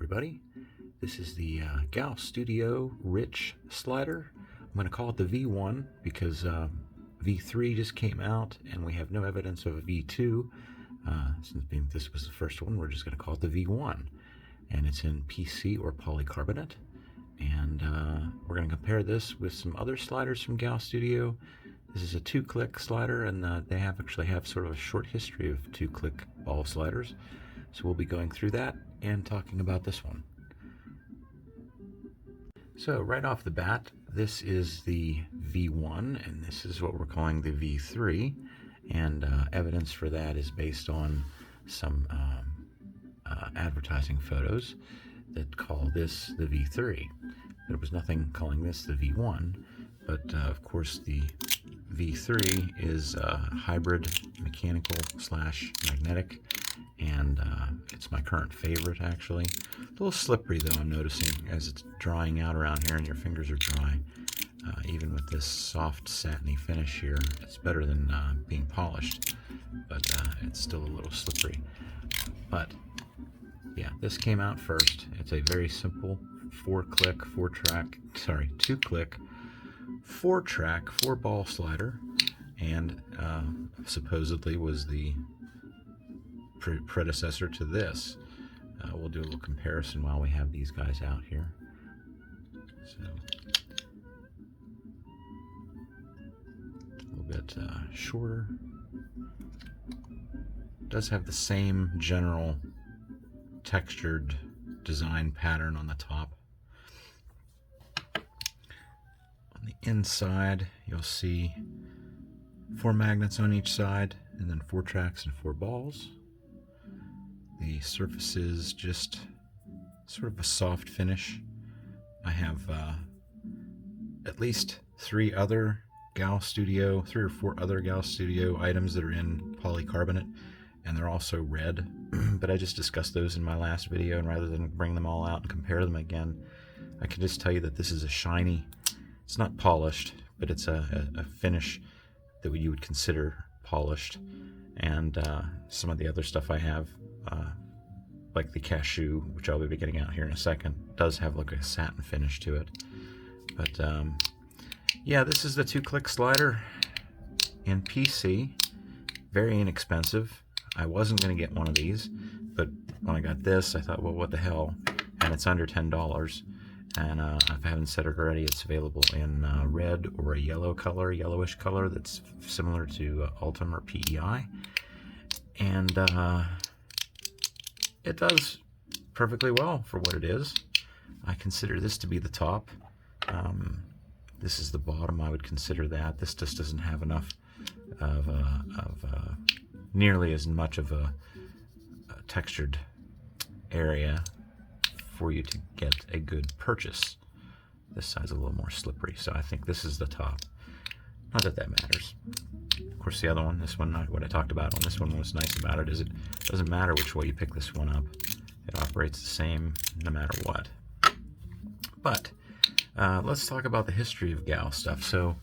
everybody. This is the GAO Studio Rich slider. I'm going to call it the V1 because V3 just came out and we have no evidence of a V2. Since this was the first one, we're just going to call it the V1. And it's in PC or polycarbonate. And we're going to compare this with some other sliders from GAO Studio. This is a 2-click slider, and they actually have sort of a short history of 2-click ball sliders. So we'll be going through that and talking about this one. So right off the bat, this is the V1, and this is what we're calling the V3. And evidence for that is based on some advertising photos that call this the V3. There was nothing calling this the V1, but of course the V3 is hybrid mechanical / magnetic, and it's my current favorite actually. A little slippery though, I'm noticing, as it's drying out around here and your fingers are dry. Even with this soft satiny finish here, it's better than being polished, but it's still a little slippery. But yeah, this came out first. It's a very simple 2-click, 4-track, 4-ball slider, and supposedly was the predecessor to this. We'll do a little comparison while we have these guys out here. So a little bit shorter. Does have the same general textured design pattern on the top. On the inside, you'll see 4 magnets on each side, and then 4 tracks and 4 balls. The surface is just sort of a soft finish. I have at least 3 or 4 other GAO Studio items that are in polycarbonate, and they're also red, but I just discussed those in my last video, and rather than bring them all out and compare them again, I can just tell you that this is a shiny, it's not polished, but it's a finish that you would consider polished. And some of the other stuff I have, like the cashew, which I'll be getting out here in a second, does have like a satin finish to it. But yeah, this is the 2-click slider in PC. Very inexpensive. I wasn't going to get one of these, but when I got this, I thought, well, what the hell? And it's under $10. And if I haven't said it already, it's available in red or a yellowish color that's similar to Ultim or PEI. And it does perfectly well for what it is. I consider this to be the top. This is the bottom. I would consider that. This just doesn't have enough of nearly as much of a textured area for you to get a good purchase. This side's a little more slippery, so I think this is the top. Not that that matters. Of course, the other one, this one, what I talked about on this one, what's nice about it is it doesn't matter which way you pick this one up. It operates the same no matter what. But let's talk about the history of GAO stuff. So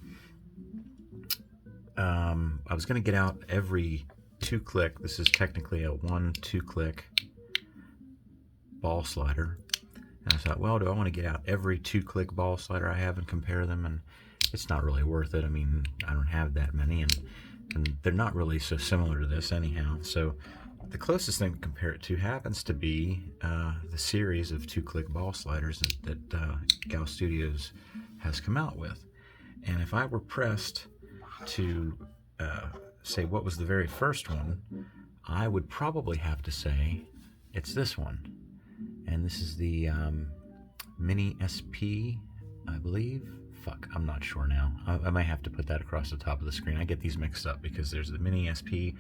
I was going to get out every 2-click. This is technically a 2-click ball slider. And I thought, well, do I want to get out every 2-click ball slider I have and compare them? And it's not really worth it. I mean, I don't have that many, and they're not really so similar to this anyhow. So the closest thing to compare it to happens to be the series of 2-click ball sliders that GAO Studios has come out with. And if I were pressed to say what was the very first one, I would probably have to say it's this one. And this is the Mini SP, I believe. Fuck, I'm not sure now. I might have to put that across the top of the screen. I get these mixed up because there's the Mini SP,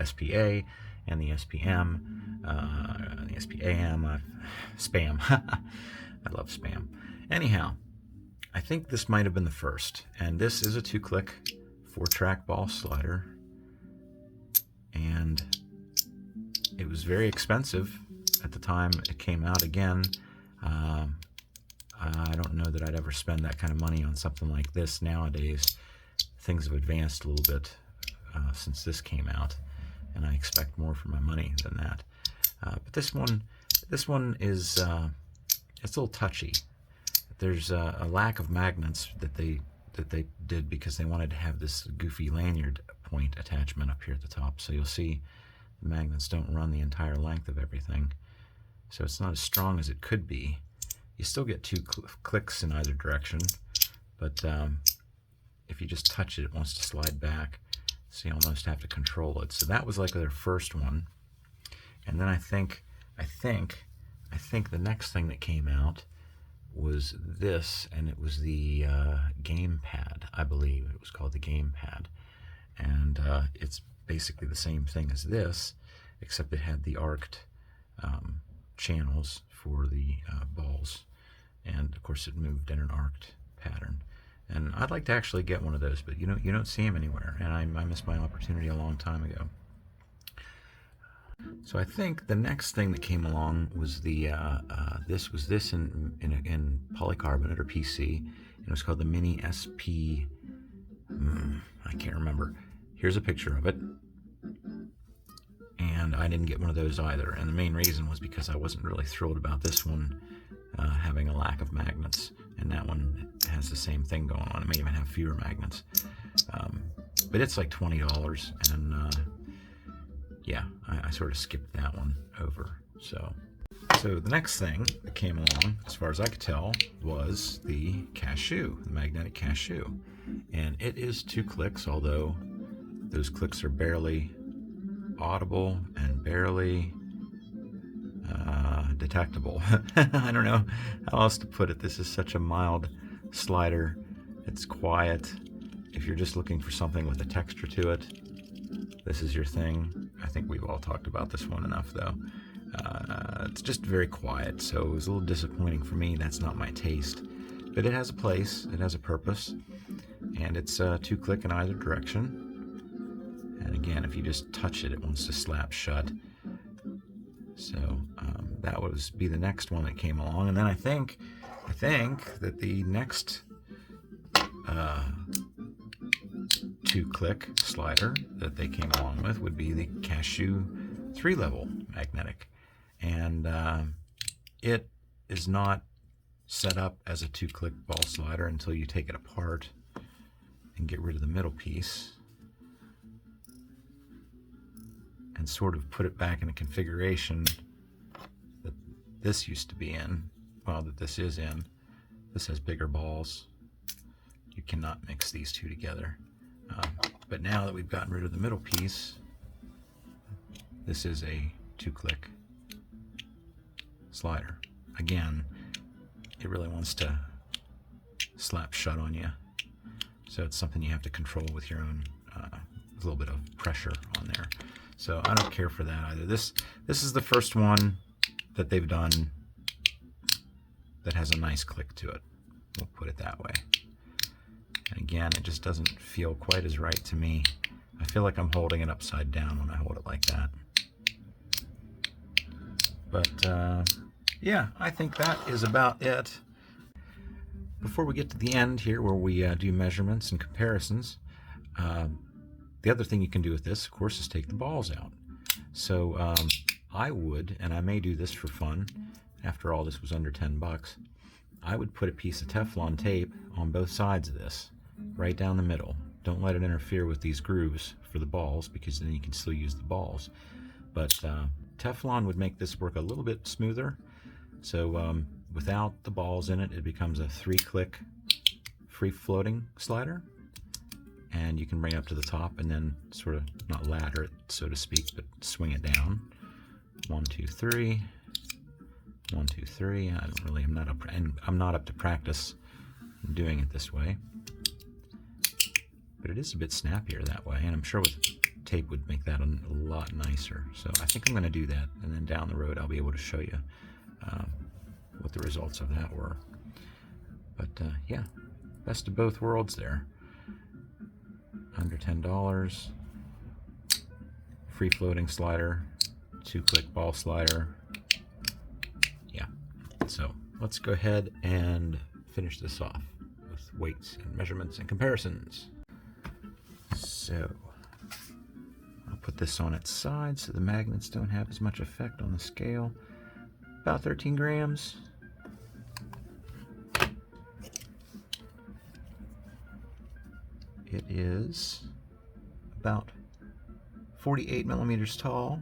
SPA, and the SPM, the SPAM, spam. I love spam. Anyhow, I think this might have been the first. And this is a 2-click, 4-track ball slider. And it was very expensive at the time it came out. Again, I don't know that I'd ever spend that kind of money on something like this nowadays. Things have advanced a little bit since this came out, and I expect more for my money than that. But this one This one is it's a little touchy. There's a lack of magnets that they did because they wanted to have this goofy lanyard point attachment up here at the top. So you'll see the magnets don't run the entire length of everything. So it's not as strong as it could be. You still get two clicks in either direction, but if you just touch it, it wants to slide back. So you almost have to control it. So that was like their first one. And then I think the next thing that came out was this, and it was the game pad, I believe. It was called the game pad. And it's basically the same thing as this, except it had the arced channels for the balls. And of course it moved in an arced pattern. And I'd like to actually get one of those, but you don't see them anywhere, and I missed my opportunity a long time ago. So I think the next thing that came along was the this in polycarbonate or PC, and it was called the Mini SP. I can't remember. Here's a picture of it, and I didn't get one of those either. And the main reason was because I wasn't really thrilled about this one having a lack of magnets, and that one has the same thing going on. It may even have fewer magnets, but it's like $20, and yeah, I sort of skipped that one over. So the next thing that came along, as far as I could tell, was the cashew, the magnetic cashew, and it is 2 clicks, although those clicks are barely audible and barely detectable. I don't know how else to put it. This is such a mild slider. It's quiet. If you're just looking for something with a texture to it, this is your thing. I think we've all talked about this one enough, though. It's just very quiet, so it was a little disappointing for me. That's not my taste. But it has a place, it has a purpose, and it's 2 click in either direction. And again, if you just touch it, it wants to slap shut. So that would be the next one that came along. And then I think that the next 2 click slider that they came along with would be the Cashew 3-level magnetic. And it is not set up as a 2 click ball slider until you take it apart and get rid of the middle piece and sort of put it back in a configuration that this used to be in, well, that this is in. This has bigger balls. You cannot mix these two together. But now that we've gotten rid of the middle piece, this is a 2 click slider. Again, it really wants to slap shut on you. So it's something you have to control with your own, a little bit of pressure on there. So I don't care for that either. This is the first one that they've done that has a nice click to it. We'll put it that way. And again, it just doesn't feel quite as right to me. I feel like I'm holding it upside down when I hold it like that. But yeah, I think that is about it. Before we get to the end here, where we do measurements and comparisons, the other thing you can do with this, of course, is take the balls out. So I would, and I may do this for fun, after all this was under 10 bucks, I would put a piece of Teflon tape on both sides of this, right down the middle. Don't let it interfere with these grooves for the balls, because then you can still use the balls. But Teflon would make this work a little bit smoother. So without the balls in it, it becomes a 3 click free floating slider. And you can bring it up to the top and then sort of not ladder it, so to speak, but swing it down. 1, 2, 3. 1, 2, 3. I'm not up to practice doing it this way. But it is a bit snappier that way, and I'm sure with tape would make that a lot nicer. So I think I'm going to do that, and then down the road I'll be able to show you what the results of that were. But yeah, best of both worlds there. Under $10, free floating slider, 2 click ball slider. Yeah, so let's go ahead and finish this off with weights and measurements and comparisons. So I'll put this on its side so the magnets don't have as much effect on the scale. about 13 grams. It is about 48 millimeters tall,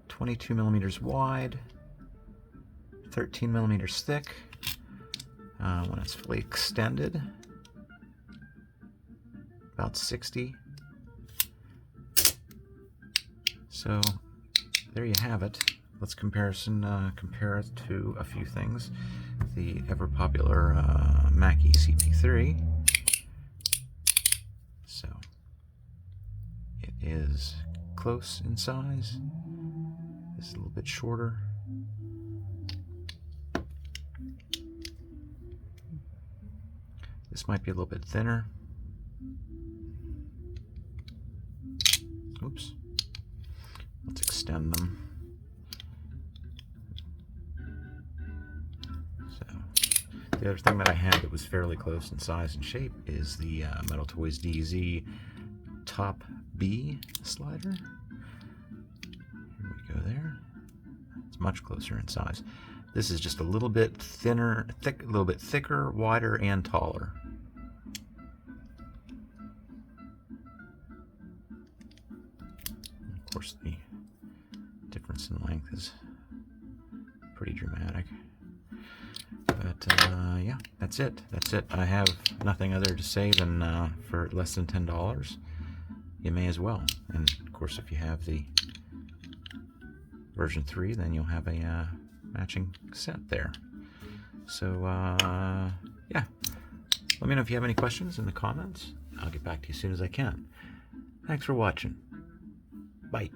22 millimeters wide, 13 millimeters thick. When it's fully extended, about 60. So there you have it. Let's compare it to a few things. The ever popular Mackie CP3. So it is close in size. This is a little bit shorter. This might be a little bit thinner. Oops. Let's extend them. So, the other thing that I had that was fairly close in size and shape is the Metal Toys DZ Top B slider. Here we go there. It's much closer in size. This is just a little bit thinner, a little bit thicker, wider, and taller. Of course, the difference in length is pretty dramatic. But yeah, that's it. That's it. I have nothing other to say than for less than $10, you may as well. And of course, if you have the version 3, then you'll have a matching set there. So yeah, let me know if you have any questions in the comments. I'll get back to you as soon as I can. Thanks for watching. Bye.